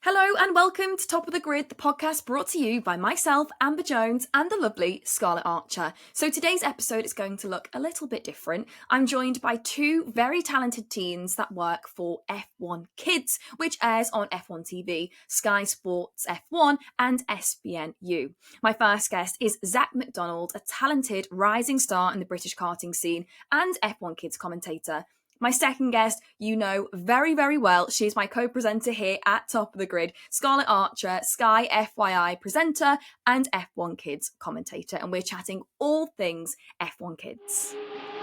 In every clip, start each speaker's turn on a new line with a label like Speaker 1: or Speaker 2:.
Speaker 1: Hello and welcome to Top of the Grid, the podcast brought to you by myself, Amber Jones, and the lovely Scarlett Archer. So today's episode is going to look a little bit different. I'm joined by two very talented teens that work for F1 Kids, which airs on F1 TV, Sky Sports F1 and SBNU. My first guest is Zach McDonald, a talented rising star in the British karting scene and F1 Kids commentator. My second guest, you know very, very well. She's my co-presenter here at Top of the Grid, Scarlett Archer, Sky FYI presenter and F1 Kids commentator. And we're chatting all things F1 Kids.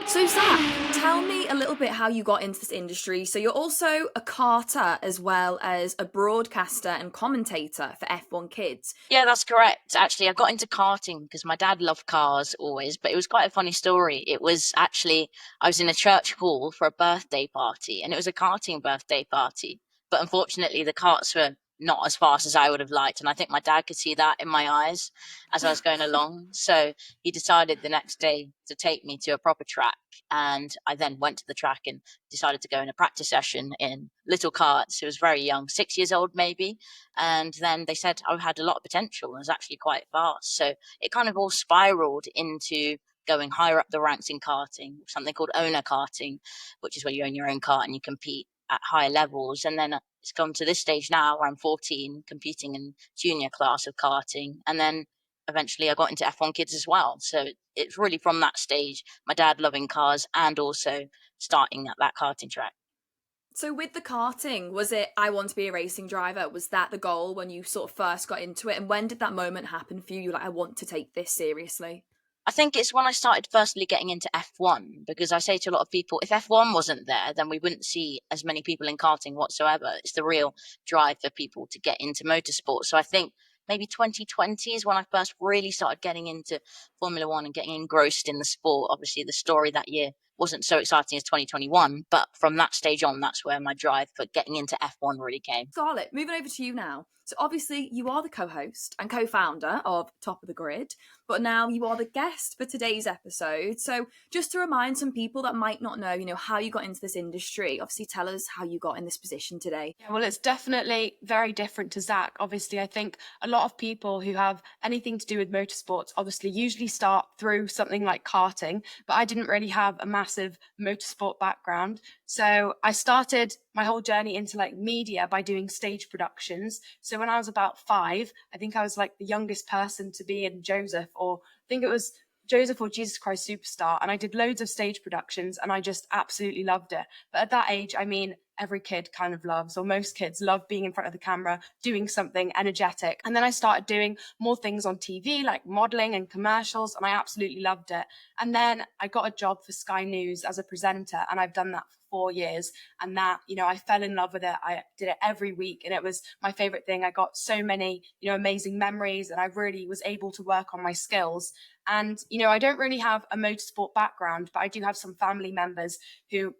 Speaker 1: So Zach, tell me a little bit how you got into this industry. So you're also a karter as well as a broadcaster and commentator for F1 Kids.
Speaker 2: Yeah, that's correct. Actually, I got into karting because my dad loved cars always, but it was quite a funny story. It was actually, I was in a church hall for a birthday party, and it was a karting birthday party. But unfortunately, the karts were not as fast as I would have liked, and I think my dad could see that in my eyes as I was going along. So he decided the next day to take me to a proper track, and I then went to the track and decided to go in a practice session in little karts. It was very young, 6 years old maybe. And then they said I had a lot of potential and was actually quite fast. So it kind of all spiraled into going higher up the ranks in karting, something called owner karting, which is where you own your own kart and you compete at higher levels. And then it's gone to this stage now where I'm 14, competing in junior class of karting. And then eventually I got into F1 Kids as well. So it's really from that stage, my dad loving cars and also starting at that karting track.
Speaker 1: So with the karting, was it, I want to be a racing driver? Was that the goal when you sort of first got into it? And when did that moment happen for you? You're like, I want to take this seriously.
Speaker 2: I think it's when I started firstly getting into F1, because I say to a lot of people, if F1 wasn't there, then we wouldn't see as many people in karting whatsoever. It's the real drive for people to get into motorsport. So I think maybe 2020 is when I first really started getting into Formula One and getting engrossed in the sport. Obviously, the story that year wasn't so exciting as 2021, but from that stage on, that's where my drive for getting into F1 really came.
Speaker 1: Scarlett, moving over to you now. So obviously you are the co-host and co-founder of Top of the Grid, but now you are the guest for today's episode. So just to remind some people that might not know, how you got into this industry, obviously tell us how you got in this position today.
Speaker 3: Yeah, well, it's definitely very different to Zach. Obviously, I think a lot of people who have anything to do with motorsports obviously usually start through something like karting, but I didn't really have a massive motorsport background. So I started my whole journey into like media by doing stage productions. So when I was about 5, I think I was like the youngest person to be in Joseph, or I think it was Joseph or Jesus Christ Superstar. And I did loads of stage productions and I just absolutely loved it. But at that age, I mean, every kid kind of loves, or most kids love being in front of the camera, doing something energetic. And then I started doing more things on TV, like modeling and commercials, and I absolutely loved it. And then I got a job for Sky News as a presenter, and I've done that for 4 years. And that, I fell in love with it. I did it every week, and it was my favorite thing. I got so many, amazing memories, and I really was able to work on my skills. And, I don't really have a motorsport background, but I do have some family members who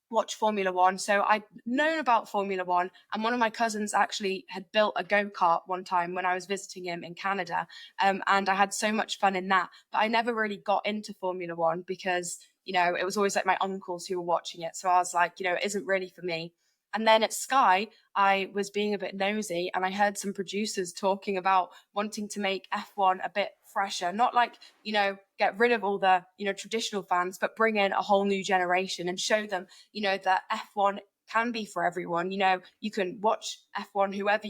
Speaker 3: watch Formula One. So I'd known about Formula One, and one of my cousins actually had built a go-kart one time when I was visiting him in Canada. And I had so much fun in that, but I never really got into Formula One because, it was always like my uncles who were watching it. So I was like, it isn't really for me. And then at Sky, I was being a bit nosy, and I heard some producers talking about wanting to make F1 a bit fresher, not like, get rid of all the, traditional fans, but bring in a whole new generation and show them, that F1 can be for everyone. You can watch F1, whoever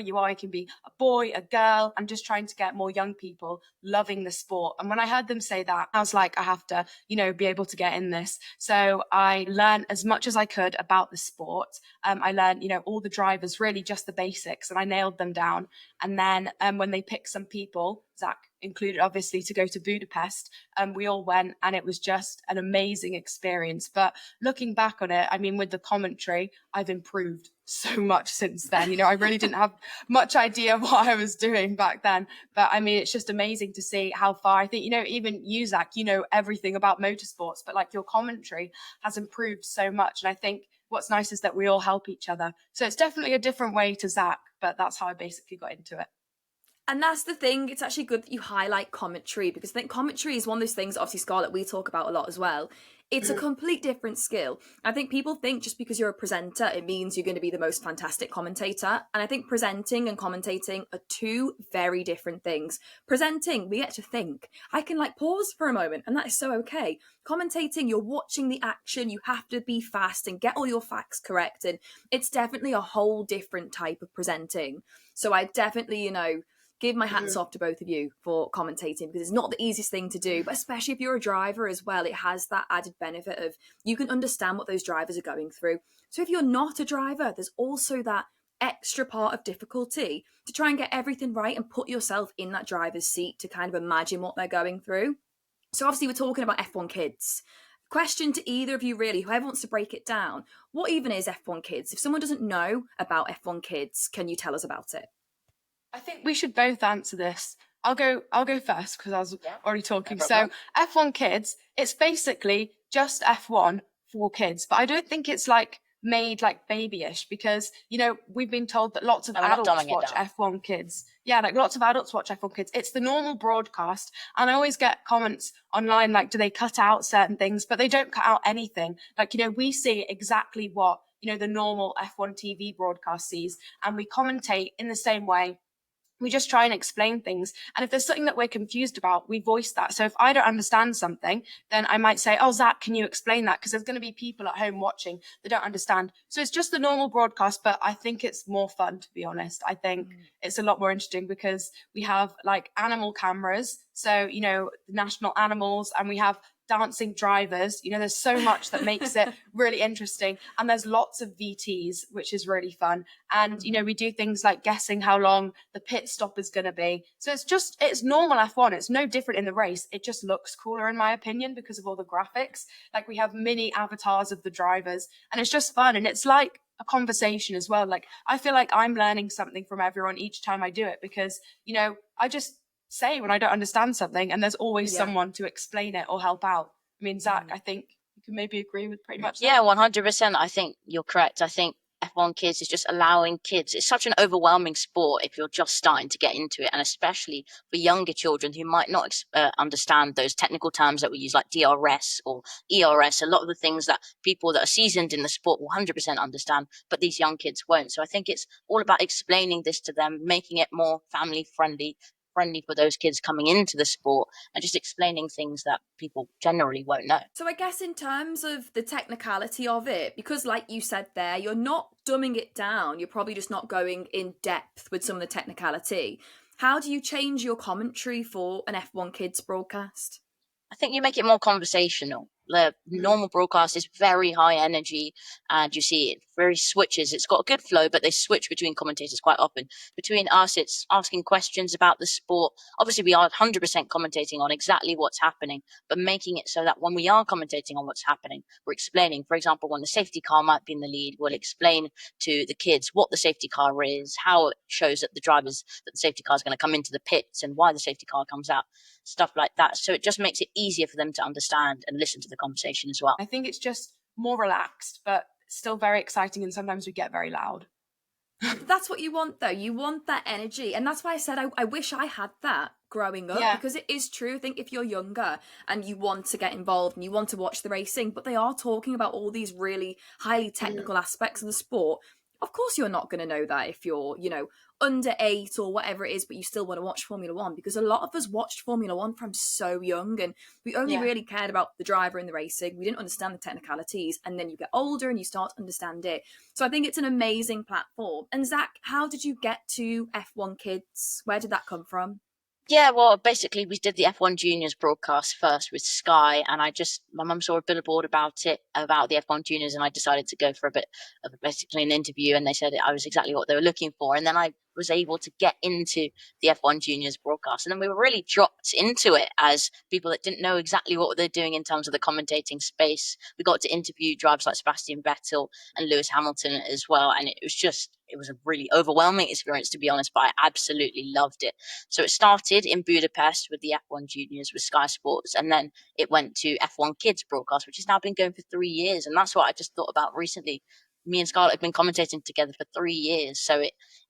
Speaker 3: you are. It can be a boy, a girl. I'm just trying to get more young people loving the sport. And when I heard them say that, I was like, I have to, be able to get in this. So I learned as much as I could about the sport. I learned, all the drivers, really just the basics, and I nailed them down. And then when they picked some people, Zach included, obviously, to go to Budapest, we all went, and it was just an amazing experience. But looking back on it, I mean, with the commentary, I've improved so much since then. I really didn't have much idea what I was doing back then. But I mean, it's just amazing to see how far. I think, even you, Zach, everything about motorsports, but like your commentary has improved so much. And I think what's nice is that we all help each other. So it's definitely a different way to Zach, but that's how I basically got into it.
Speaker 1: And that's the thing, it's actually good that you highlight commentary, because I think commentary is one of those things, obviously, Scarlett, we talk about a lot as well. It's a complete different skill. I think people think just because you're a presenter, it means you're going to be the most fantastic commentator. And I think presenting and commentating are two very different things. Presenting, we get to think. I can like pause for a moment, and that is so okay. Commentating, you're watching the action, you have to be fast and get all your facts correct. And it's definitely a whole different type of presenting. So I definitely, give my hats off to both of you for commentating, because it's not the easiest thing to do, but especially if you're a driver as well, it has that added benefit of you can understand what those drivers are going through. So if you're not a driver, there's also that extra part of difficulty to try and get everything right and put yourself in that driver's seat to kind of imagine what they're going through. So obviously we're talking about F1 Kids. Question to either of you really, whoever wants to break it down. What even is F1 Kids? If someone doesn't know about F1 Kids, can you tell us about it?
Speaker 3: I think we should both answer this. I'll go first because I was already talking.
Speaker 2: No
Speaker 3: So F1 Kids, it's basically just F1 for kids, but I don't think it's like made like babyish, because we've been told that lots of adults watch F1 Kids. Yeah, like lots of adults watch F1 Kids. It's the normal broadcast, and I always get comments online like, do they cut out certain things? But they don't cut out anything. Like, we see exactly what the normal F1 TV broadcast sees, and we commentate in the same way. We just try and explain things. And if there's something that we're confused about, we voice that. So if I don't understand something, then I might say, oh, Zach, can you explain that? Because there's going to be people at home watching that don't understand. So it's just the normal broadcast, but I think it's more fun, to be honest. I think it's a lot more interesting because we have like animal cameras. So, the national animals, and we have dancing drivers. There's so much that makes it really interesting. And there's lots of VTs, which is really fun. And, we do things like guessing how long the pit stop is going to be. So it's normal F1. It's no different in the race. It just looks cooler, in my opinion, because of all the graphics. Like, we have mini avatars of the drivers, and it's just fun. And it's like a conversation as well. Like, I feel like I'm learning something from everyone each time I do it, because, I just say when I don't understand something, and there's always someone to explain it or help out. I mean, Zach, I think you can maybe agree with pretty much that.
Speaker 2: Yeah, 100%. I think you're correct. I think F1 Kids is just allowing kids. It's such an overwhelming sport if you're just starting to get into it, and especially for younger children who might not understand those technical terms that we use, like DRS or ERS. A lot of the things that people that are seasoned in the sport will 100% understand, but these young kids won't. So I think it's all about explaining this to them, making it more family friendly for those kids coming into the sport, and just explaining things that people generally won't know.
Speaker 1: So I guess in terms of the technicality of it, because like you said there, you're not dumbing it down, you're probably just not going in depth with some of the technicality. How do you change your commentary for an F1 Kids broadcast?
Speaker 2: I think you make it more conversational. The normal broadcast is very high energy, and you see it very switches. It's got a good flow, but they switch between commentators quite often. Between us, it's asking questions about the sport. Obviously, we are 100% commentating on exactly what's happening, but making it so that when we are commentating on what's happening, we're explaining. For example, when the safety car might be in the lead, we'll explain to the kids what the safety car is, how it shows that the safety car is going to come into the pits, and why the safety car comes out, stuff like that. So it just makes it easier for them to understand and listen to the conversation as well.
Speaker 3: I think it's just more relaxed, but still very exciting, and sometimes we get very loud.
Speaker 1: That's what you want, though. You want that energy. And that's why I said I wish I had that growing up, because it is true. I think if you're younger and you want to get involved and you want to watch the racing, but they are talking about all these really highly technical aspects of the sport, of course you're not going to know that if you're, under 8 or whatever it is, but you still want to watch Formula One, because a lot of us watched Formula One from so young, and we only really cared about the driver and the racing. We didn't understand the technicalities, and then you get older and you start to understand it. So I think it's an amazing platform. And Zach, how did you get to F1 Kids? Where did that come from?
Speaker 2: Yeah, well, basically we did the F1 Juniors broadcast first with Sky, and my mum saw a billboard about the F1 Juniors, and I decided to go for a bit of basically an interview, and they said I was exactly what they were looking for, and then I was able to get into the F1 Juniors broadcast, and then we were really dropped into it as people that didn't know exactly what they're doing in terms of the commentating space. We got to interview drivers like Sebastian Vettel and Lewis Hamilton as well, and it was a really overwhelming experience, to be honest, but I absolutely loved it. So it started in Budapest with the F1 Juniors with Sky Sports, and then it went to F1 Kids broadcast, which has now been going for 3 years. And that's what I just thought about recently. me and Scarlett have been commentating together for 3 years, so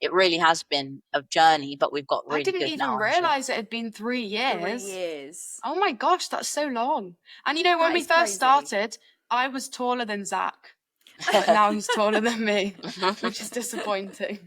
Speaker 2: it really has been a journey, but we've got
Speaker 3: I
Speaker 2: really
Speaker 3: didn't
Speaker 2: good
Speaker 3: even
Speaker 2: now, actually.
Speaker 3: realize it had been 3 years.
Speaker 1: 3 years.
Speaker 3: Oh my gosh, that's so long. And when
Speaker 1: That
Speaker 3: we
Speaker 1: is
Speaker 3: first
Speaker 1: crazy.
Speaker 3: started, I was taller than Zach, but now he's taller than me, which is disappointing.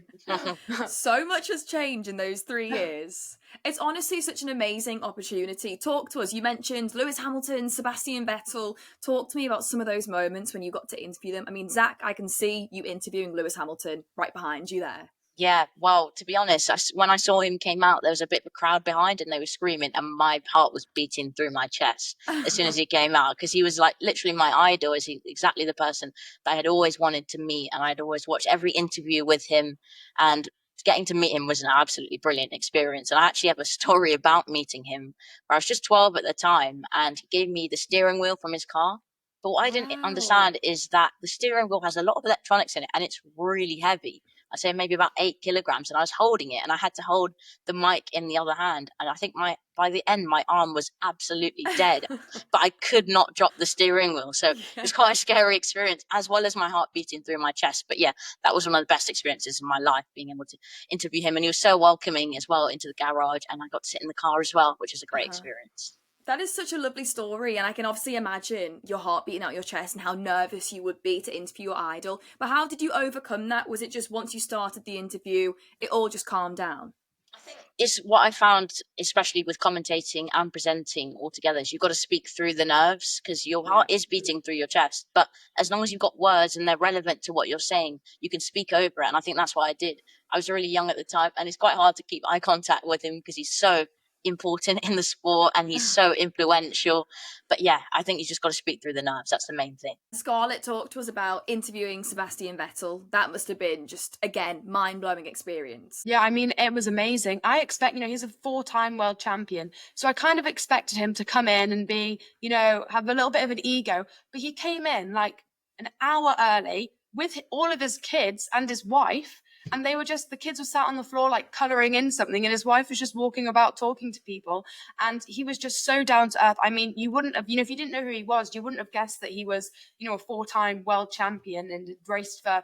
Speaker 1: So much has changed in those 3 years. It's honestly such an amazing opportunity. Talk to us. You mentioned Lewis Hamilton, Sebastian Vettel. Talk to me about some of those moments when you got to interview them. I mean, Zach, I can see you interviewing Lewis Hamilton right behind you there.
Speaker 2: Yeah, well, to be honest, when I saw him came out, there was a bit of a crowd behind and they were screaming, and my heart was beating through my chest as soon as he came out, because he was like literally my idol. Is he exactly the person that I had always wanted to meet, and I'd always watched every interview with him, and getting to meet him was an absolutely brilliant experience. And I actually have a story about meeting him where I was just 12 at the time, and he gave me the steering wheel from his car. But what I didn't understand is that the steering wheel has a lot of electronics in it, and it's really heavy. I say maybe about 8 kilograms, and I was holding it, and I had to hold the mic in the other hand. And I think by the end, my arm was absolutely dead, but I could not drop the steering wheel. So it was quite a scary experience, as well as my heart beating through my chest. But yeah, that was one of the best experiences of my life, being able to interview him. And he was so welcoming as well into the garage, and I got to sit in the car as well, which is a great experience.
Speaker 1: That is such a lovely story, and I can obviously imagine your heart beating out your chest and how nervous you would be to interview your idol. But how did you overcome that? Was it just once you started the interview, it all just calmed down?
Speaker 2: I think it's what I found, especially with commentating and presenting all together, is you've got to speak through the nerves, because your heart is beating through your chest. But as long as you've got words and they're relevant to what you're saying, you can speak over it. And I think that's what I did. I was really young at the time, and it's quite hard to keep eye contact with him because he's so important in the sport and he's so influential. But yeah, I think you just got to speak through the nerves. That's the main thing.
Speaker 1: Scarlett talked to us about interviewing Sebastian Vettel. That must have been just, again, mind-blowing experience.
Speaker 3: Yeah, I mean, it was amazing. I expect, he's a 4-time world champion. So I kind of expected him to come in and be, have a little bit of an ego. But he came in like an hour early with all of his kids and his wife. And the kids were sat on the floor, like colouring in something. And his wife was just walking about talking to people. And he was just so down to earth. I mean, you wouldn't have, if you didn't know who he was, you wouldn't have guessed that he was, a 4-time world champion and had raced for,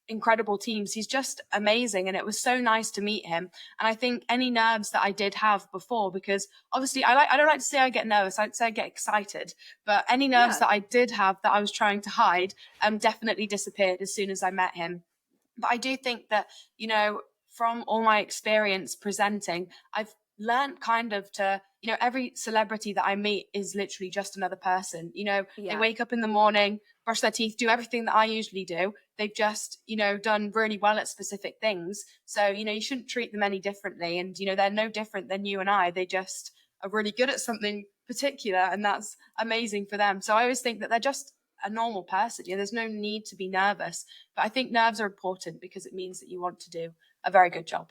Speaker 3: incredible teams. He's just amazing, and it was so nice to meet him. And I think any nerves that I did have before, because obviously I don't like to say I get nervous, I'd say I get excited, but any nerves that I did have that I was trying to hide definitely disappeared as soon as I met him. But I do think that, from all my experience presenting, I've learned kind of to, every celebrity that I meet is literally just another person. They wake up in the morning, brush their teeth, do everything that I usually do. They've just, done really well at specific things. So, you shouldn't treat them any differently. And, they're no different than you and I. They just are really good at something particular, and that's amazing for them. So I always think that they're just a normal person. There's no need to be nervous. But I think nerves are important because it means that you want to do a very good job.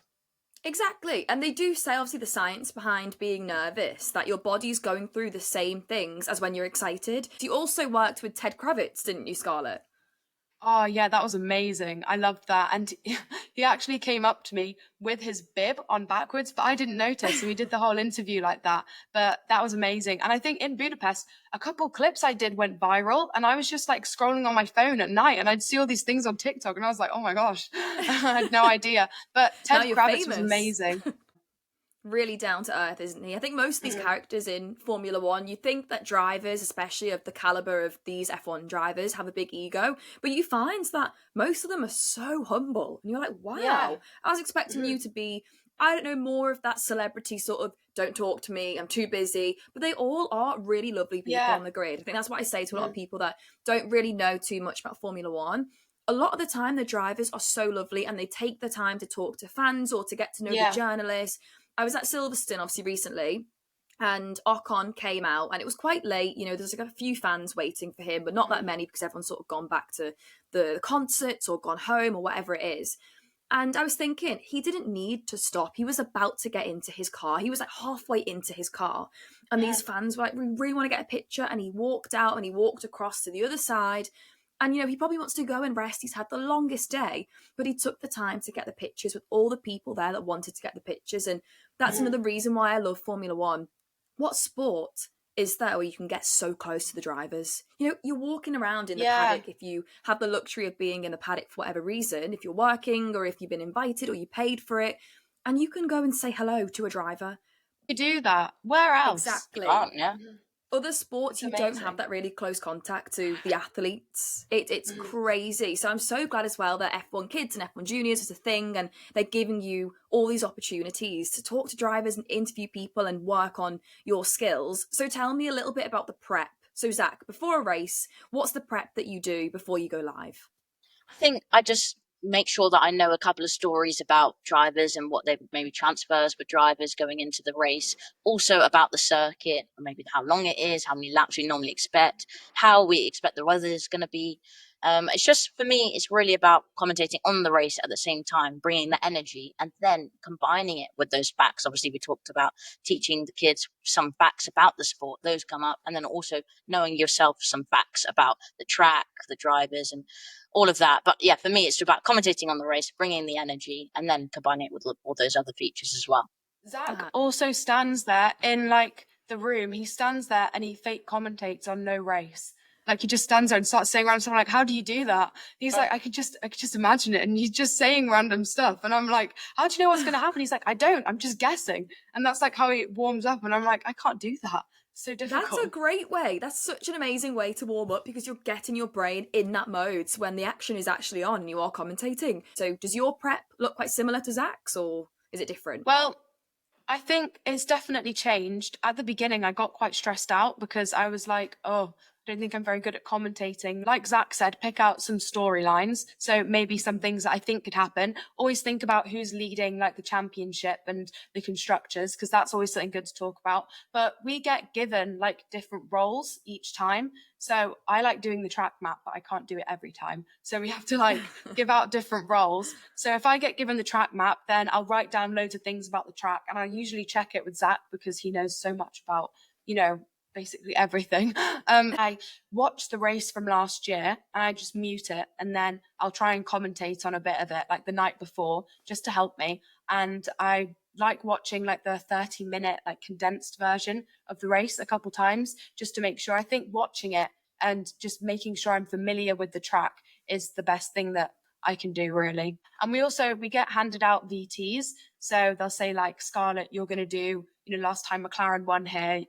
Speaker 1: Exactly. And they do say, obviously, the science behind being nervous, that your body's going through the same things as when you're excited. You also worked with Ted Kravitz, didn't you, Scarlett?
Speaker 3: Oh, yeah, that was amazing. I loved that. And he actually came up to me with his bib on backwards, but I didn't notice. So we did the whole interview like that. But that was amazing. And I think in Budapest, a couple clips I did went viral. And I was just like scrolling on my phone at night, and I'd see all these things on TikTok. And I was like, oh my gosh, I had no idea. But Ted Kravitz was amazing.
Speaker 1: Really down to earth, isn't he? I think most of these characters in Formula One, you think that drivers, especially of the caliber of these F1 drivers, have a big ego, but you find that most of them are so humble. And you're like, wow, I was expecting you to be, I don't know, more of that celebrity sort of, don't talk to me, I'm too busy. But they all are really lovely people on the grid. I think that's what I say to a lot of people that don't really know too much about Formula One. A lot of the time, the drivers are so lovely and they take the time to talk to fans or to get to know the journalists. I was at Silverstone, obviously, recently, and Ocon came out, and it was quite late. There's like a few fans waiting for him, but not that many because everyone's sort of gone back to the concerts or gone home or whatever it is. And I was thinking, he didn't need to stop. He was about to get into his car. He was like halfway into his car. And these fans were like, we really want to get a picture. And he walked out and he walked across to the other side. And, he probably wants to go and rest. He's had the longest day, but he took the time to get the pictures with all the people there that wanted to get the pictures. And that's another reason why I love Formula One. What sport is there, where you can get so close to the drivers. You know, you're walking around in the
Speaker 3: Yeah.
Speaker 1: paddock if you have the luxury of being in the paddock for whatever reason, if you're working or if you've been invited or you paid for it, and you can go and say hello to a driver.
Speaker 3: You do that. Where else?
Speaker 1: Exactly.
Speaker 2: Can't, yeah.
Speaker 1: Other sports,
Speaker 3: It's
Speaker 1: you don't have
Speaker 3: amazing.
Speaker 1: that really close contact to the athletes. It's crazy. So I'm so glad as well that F1 Kids and F1 Juniors is a thing, and they're giving you all these opportunities to talk to drivers and interview people and work on your skills. So tell me a little bit about the prep. So Zach, before a race, what's the prep that you do before you go live?
Speaker 2: I think I just make sure that I know a couple of stories about drivers and what they maybe transfers for drivers going into the race. Also about the circuit, or maybe how long it is, how many laps we normally expect, how we expect the weather is going to be. It's just, for me, it's really about commentating on the race at the same time, bringing the energy and then combining it with those facts. Obviously, we talked about teaching the kids some facts about the sport. Those come up. And then also knowing yourself some facts about the track, the drivers, and all of that. But yeah, for me, it's about commentating on the race, bringing the energy, and then combining it with all those other features as well.
Speaker 3: Zach also stands there in like the room. He stands there and he fake commentates on no race. Like he just stands there and starts saying random stuff. I'm like, how do you do that? He's like, I could just imagine it. And he's just saying random stuff. And I'm like, how do you know what's going to happen? He's like, I don't, I'm just guessing. And that's like how he warms up. And I'm like, I can't do that. So difficult.
Speaker 1: That's a great way. That's such an amazing way to warm up, because you're getting your brain in that mode so when the action is actually on and you are commentating. So does your prep look quite similar to Zach's, or is it different?
Speaker 3: Well, I think it's definitely changed. At the beginning, I got quite stressed out because I was like, oh, I don't think I'm very good at commentating. Like Zach said, pick out some storylines. So maybe some things that I think could happen. Always think about who's leading like the championship and the constructors, because that's always something good to talk about. But we get given like different roles each time. So I like doing the track map, but I can't do it every time. So we have to like give out different roles. So if I get given the track map, then I'll write down loads of things about the track. And I usually check it with Zach because he knows so much about, you know, basically everything. I watch the race from last year and I just mute it, and then I'll try and commentate on a bit of it like the night before just to help me. And I like watching like the 30-minute like condensed version of the race a couple times just to make sure. I think watching it and just making sure I'm familiar with the track is the best thing that I can do, really. And we get handed out VTs. So they'll say like, Scarlett, you're going to do, you know, last time McLaren won here,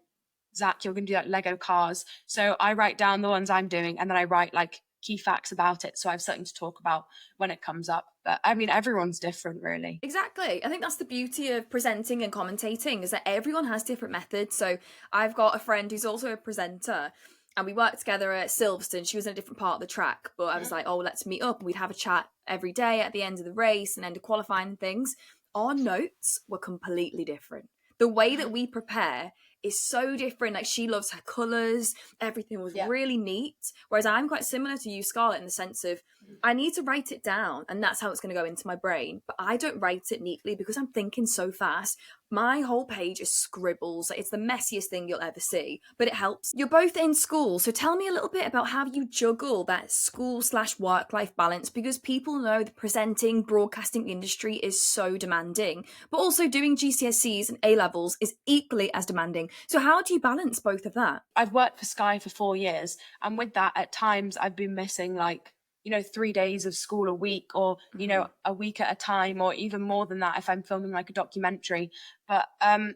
Speaker 3: Zach, you're going to do like Lego cars. So I write down the ones I'm doing and then I write like key facts about it. So I have something to talk about when it comes up. But I mean, everyone's different, really.
Speaker 1: Exactly. I think that's the beauty of presenting and commentating, is that everyone has different methods. So I've got a friend who's also a presenter, and we worked together at Silverstone. She was in a different part of the track, but I was like, oh, let's meet up. And we'd have a chat every day at the end of the race and end of qualifying and things. Our notes were completely different. The way that we prepare is so different. Like, she loves her colours, everything was really neat, whereas I'm quite similar to you, Scarlett, in the sense of I need to write it down and that's how it's going to go into my brain, but I don't write it neatly because I'm thinking so fast. My whole page is scribbles. It's the messiest thing you'll ever see, but it helps. You're both in school, so tell me a little bit about how you juggle that school/work-life balance, because people know the presenting, broadcasting industry is so demanding, but also doing GCSEs and A-levels is equally as demanding. So how do you balance both of that?
Speaker 3: I've worked for Sky for 4 years, and with that, at times I've been missing like, you know, 3 days of school a week, or, you know, a week at a time, or even more than that if I'm filming like a documentary. But it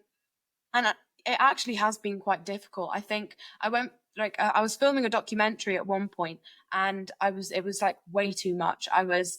Speaker 3: actually has been quite difficult. I think I was filming a documentary at one point, and it was like way too much. I was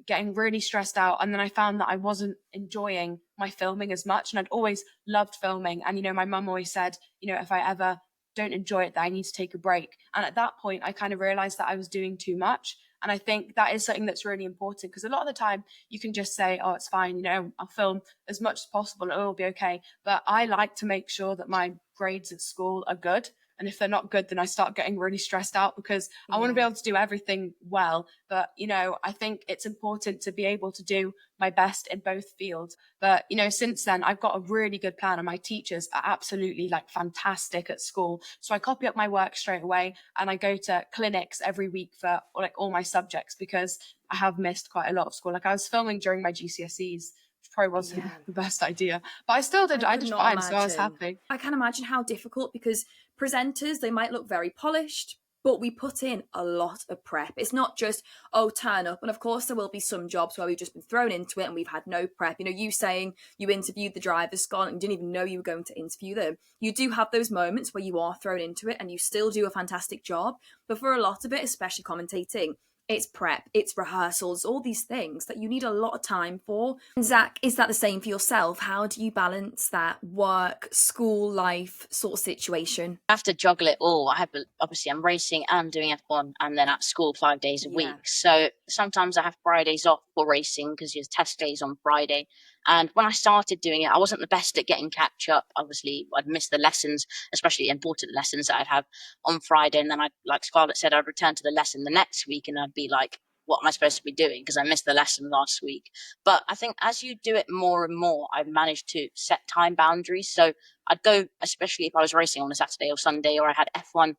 Speaker 3: getting really stressed out, and then I found that I wasn't enjoying my filming as much, and I'd always loved filming. And, you know, my mum always said, you know, if I ever don't enjoy it, that I need to take a break. And at that point, I kind of realized that I was doing too much. And I think that is something that's really important, because a lot of the time you can just say, oh, it's fine, you know, I'll film as much as possible and it'll be okay. But I like to make sure that my grades at school are good. And if they're not good, then I start getting really stressed out, because I want to be able to do everything well. But, you know, I think it's important to be able to do my best in both fields. But, you know, since then, I've got a really good plan, and my teachers are absolutely like fantastic at school. So I copy up my work straight away, and I go to clinics every week for like all my subjects, because I have missed quite a lot of school. Like, I was filming during my GCSEs, which probably wasn't the best idea, but I still did. I did fine, so I was happy.
Speaker 1: I can imagine how difficult, because presenters, they might look very polished, but we put in a lot of prep. It's not just, oh, turn up. And of course, there will be some jobs where we've just been thrown into it and we've had no prep. You know, you saying you interviewed the drivers, Scarlett, and didn't even know you were going to interview them. You do have those moments where you are thrown into it and you still do a fantastic job. But for a lot of it, especially commentating, it's prep, it's rehearsals, all these things that you need a lot of time for. And Zach, is that the same for yourself? How do you balance that work, school life sort of situation?
Speaker 2: I have to juggle it all. Obviously I'm racing and doing F1 and then at school 5 days a week. So sometimes I have Fridays off for racing because there's test days on Friday. And when I started doing it, I wasn't the best at getting catch up. Obviously, I'd miss the lessons, especially important lessons that I'd have on Friday. And then like Scarlett said, I'd return to the lesson the next week and I'd be like, what am I supposed to be doing? Because I missed the lesson last week. But I think as you do it more and more, I've managed to set time boundaries. So I'd go, especially if I was racing on a Saturday or Sunday, or I had F1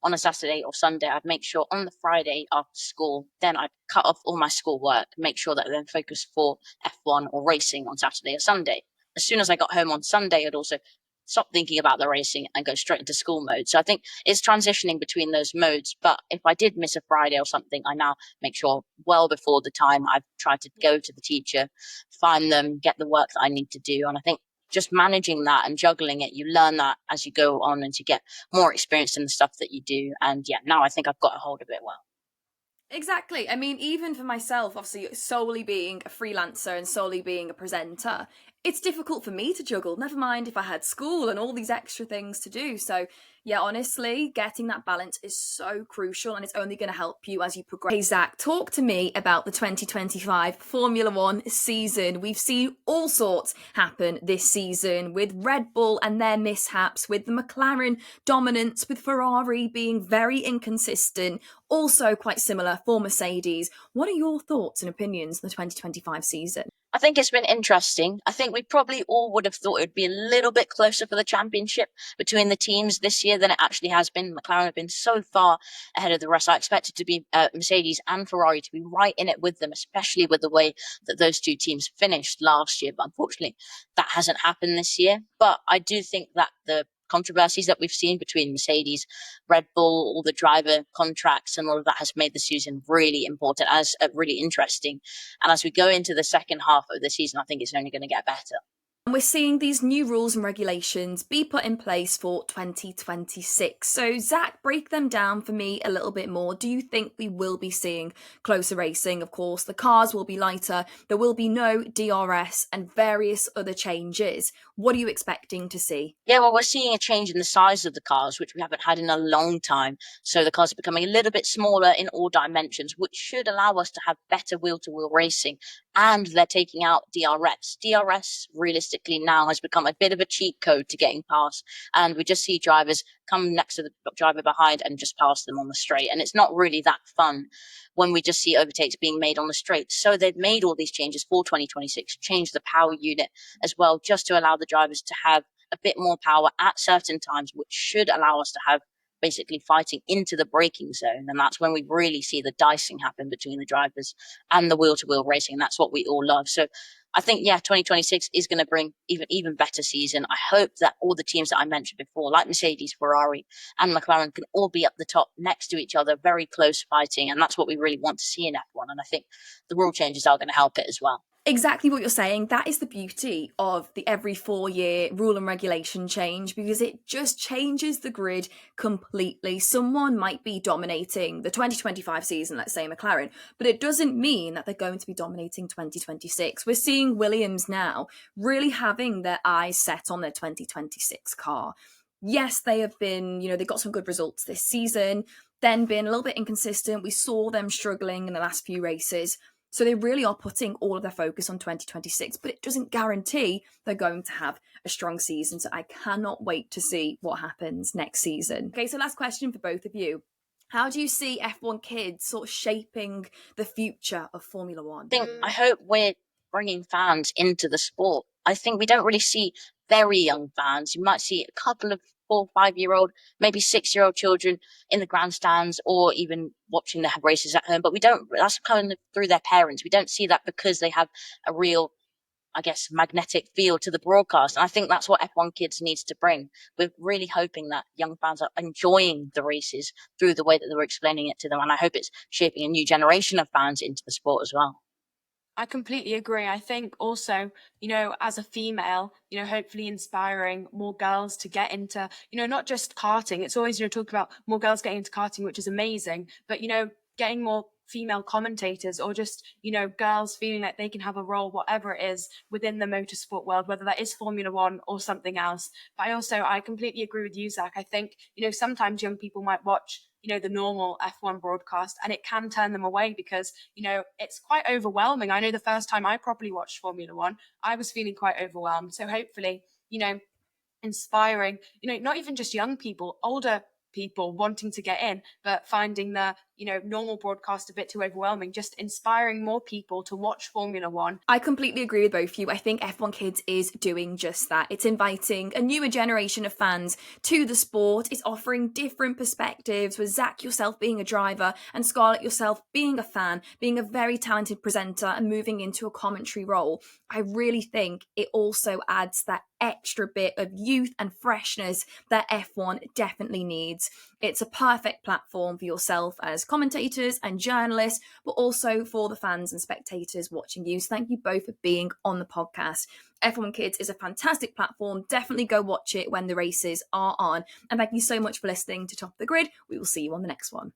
Speaker 2: on a Saturday or Sunday, I'd make sure on the Friday after school, then I'd cut off all my schoolwork, make sure that I then focus for F1 or racing on Saturday or Sunday. As soon as I got home on Sunday, I'd also stop thinking about the racing and go straight into school mode. So I think it's transitioning between those modes. But if I did miss a Friday or something, I now make sure well before the time I've tried to go to the teacher, find them, get the work that I need to do. And I think just managing that and juggling it, you learn that as you go on and you get more experience in the stuff that you do. And yeah, now I think I've got a hold of it well.
Speaker 1: Exactly. I mean, even for myself, obviously, solely being a freelancer and solely being a presenter, it's difficult for me to juggle, never mind if I had school and all these extra things to do. So, yeah, honestly, getting that balance is so crucial and it's only going to help you as you progress. Hey, Zach, talk to me about the 2025 Formula One season. We've seen all sorts happen this season with Red Bull and their mishaps, with the McLaren dominance, with Ferrari being very inconsistent, also quite similar for Mercedes. What are your thoughts and opinions on the 2025 season?
Speaker 2: I think it's been interesting. I think we probably all would have thought it would be a little bit closer for the championship between the teams this year than it actually has been. McLaren have been so far ahead of the rest. I expected to be Mercedes and Ferrari to be right in it with them, especially with the way that those two teams finished last year. But unfortunately, that hasn't happened this year. But I do think that the controversies that we've seen between Mercedes, Red Bull, all the driver contracts and all of that has made the season really important, as really interesting. And as we go into the second half of the season, I think it's only going to get better.
Speaker 1: And we're seeing these new rules and regulations be put in place for 2026. So, Zach, break them down for me a little bit more. Do you think we will be seeing closer racing? Of course, the cars will be lighter. There will be no DRS and various other changes. What are you expecting to see?
Speaker 2: Yeah, well, we're seeing a change in the size of the cars, which we haven't had in a long time. So the cars are becoming a little bit smaller in all dimensions, which should allow us to have better wheel-to-wheel racing. And they're taking out DRS. DRS, realistically, now has become a bit of a cheat code to getting past. And we just see drivers come next to the driver behind and just pass them on the straight. And it's not really that fun when we just see overtakes being made on the straight. So they've made all these changes for 2026, changed the power unit as well, just to allow the drivers to have a bit more power at certain times, which should allow us to have basically fighting into the braking zone. And that's when we really see the dicing happen between the drivers and the wheel-to-wheel racing. And that's what we all love. So I think, yeah, 2026 is going to bring even better season. I hope that all the teams that I mentioned before, like Mercedes, Ferrari, and McLaren, can all be up the top next to each other, very close fighting. And that's what we really want to see in F1. And I think the rule changes are going to help it as well.
Speaker 1: Exactly what you're saying. That is the beauty of the every 4-year rule and regulation change, because it just changes the grid completely. Someone might be dominating the 2025 season, let's say McLaren, but it doesn't mean that they're going to be dominating 2026. We're seeing Williams now really having their eyes set on their 2026 car. Yes, they have been, they got some good results this season, then been a little bit inconsistent. We saw them struggling in the last few races. So they really are putting all of their focus on 2026, but it doesn't guarantee they're going to have a strong season. So I cannot wait to see what happens next season. Okay, so last question for both of you. How do you see F1 kids sort of shaping the future of Formula One?
Speaker 2: I hope we're bringing fans into the sport. I think we don't really see very young fans. You might see a couple of 4 or 5-year-old, maybe 6-year-old children in the grandstands or even watching the races at home. But we don't, that's kind of through their parents. We don't see that because they have a real I guess, magnetic feel to the broadcast. And I think that's what F1 Kids needs to bring. We're really hoping that young fans are enjoying the races through the way that we're explaining it to them. And I hope it's shaping a new generation of fans into the sport as well.
Speaker 3: I completely agree. I think also, as a female, hopefully inspiring more girls to get into, not just karting. It's always, talk about more girls getting into karting, which is amazing, but, getting more female commentators, or just, girls feeling like they can have a role, whatever it is, within the motorsport world, whether that is Formula One or something else. But I completely agree with you, Zach. I think, sometimes young people might watch, the normal F1 broadcast, and it can turn them away because, it's quite overwhelming. I know the first time I properly watched Formula One, I was feeling quite overwhelmed. So hopefully, inspiring, not even just young people, older people wanting to get in, but finding the, normal broadcast a bit too overwhelming, just inspiring more people to watch Formula One.
Speaker 1: I completely agree with both of you. I think F1 Kids is doing just that. It's inviting a newer generation of fans to the sport. It's offering different perspectives, with Zach yourself being a driver and Scarlett yourself being a fan, being a very talented presenter and moving into a commentary role. I really think it also adds that extra bit of youth and freshness that F1 definitely needs. It's a perfect platform for yourself as commentators and journalists, but also for the fans and spectators watching you. So thank you both for being on the podcast. F1 Kids is a fantastic platform. Definitely go watch it when the races are on. And thank you so much for listening to Top of the Grid. We will see you on the next one.